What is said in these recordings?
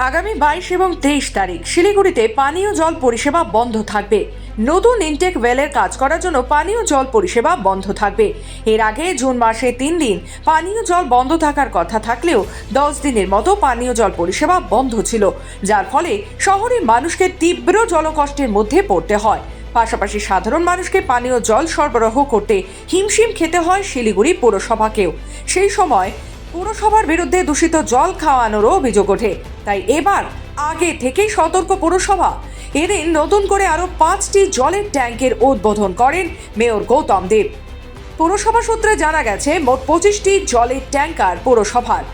আগামী 22 এবং 23 তারিখ শিলিগুড়িতে পানীয় জল পরিষেবা বন্ধ থাকবে। নতুন ইনটেক ওয়েলের কাজ করার জন্য পানীয় জল পরিষেবা বন্ধ থাকবে। এর আগে জুন মাসে 3 দিন পানীয় জল বন্ধ থাকার কথা থাকলেও 10 দিনের মতো পানীয় জল পরিষেবা বন্ধ ছিল, যার ফলে শহরের মানুষকে তীব্র জলকষ্টের মধ্যে পড়তে হয়। পাশাপাশি সাধারণ মানুষকে পানীয় জল সরবরাহ করতে হিমশিম খেতে হয় শিলিগুড়ি পৌরসভাকেও। সেই সময় পৌরসভার বিরুদ্ধে দূষিত জল খাওয়ানোরও অভিযোগ ওঠে। তাই এবার আগে থেকেই সতর্ক পৌরসভা। এদিন নতুন করে আরও 5টি জলের ট্যাঙ্কের উদ্বোধন করেন মেয়র গৌতম দেব। পৌরসভা সূত্রে জানা গেছে মোট 25টি জলের ট্যাঙ্কার পৌরসভার,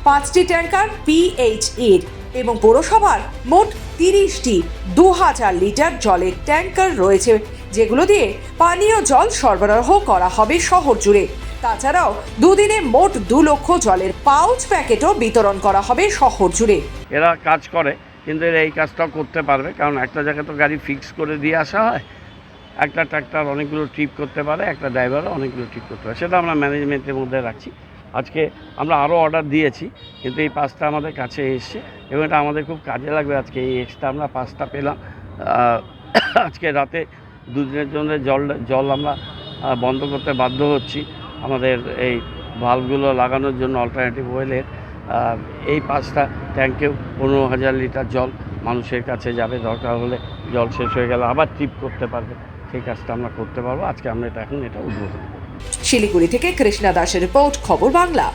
5টি ট্যাঙ্কার পিএইচইর এবং পৌরসভার মোট 30টি 2000 লিটার জলের ট্যাঙ্কার রয়েছে, যেগুলো দিয়ে পানীয় জল সরবরাহ করা হবে শহর জুড়ে। তাছাড়াও দুদিনে মোট 2 লক্ষ জলের পাউচ প্যাকেটও বিতরণ করা হবে শহর জুড়ে। এরা কাজ করে, কিন্তু এরা এই কাজটাও করতে পারবে, কারণ একটা জায়গায় তো গাড়ি ফিক্স করে দিয়ে আসা হয়। একটা ট্রাক্টর অনেকগুলো ট্রিপ করতে পারে, একটা ড্রাইভারও অনেকগুলো ট্রিপ করতে পারে, সেটা আমরা ম্যানেজমেন্টের মধ্যে রাখছি। আজকে আমরা আরও অর্ডার দিয়েছি, কিন্তু এই 5টা আমাদের কাছে এসছে এবং এটা আমাদের খুব কাজে লাগবে। আজকে এই এক্সট্রা আমরা 5টা পেলাম। আজকে রাতে দুদিনের জন্য জল আমরা বন্ধ করতে বাধ্য হচ্ছি। আমাদের এই ভালভগুলো লাগানোর জন্য অল্টারনেটিভ ওয়েলের এই 5টা ট্যাঙ্কেও 15,000 লিটার জল মানুষের কাছে যাবে। দরকার হলে জল শেষ হয়ে গেলে আবার ট্রিপ করতে পারবে, সেই কাজটা আমরা করতে পারবো। আজকে আমরা এটা উদ্বোধন করব। শিলিগুড়ি থেকে কৃষ্ণা দাসের রিপোর্ট, খবর বাংলা।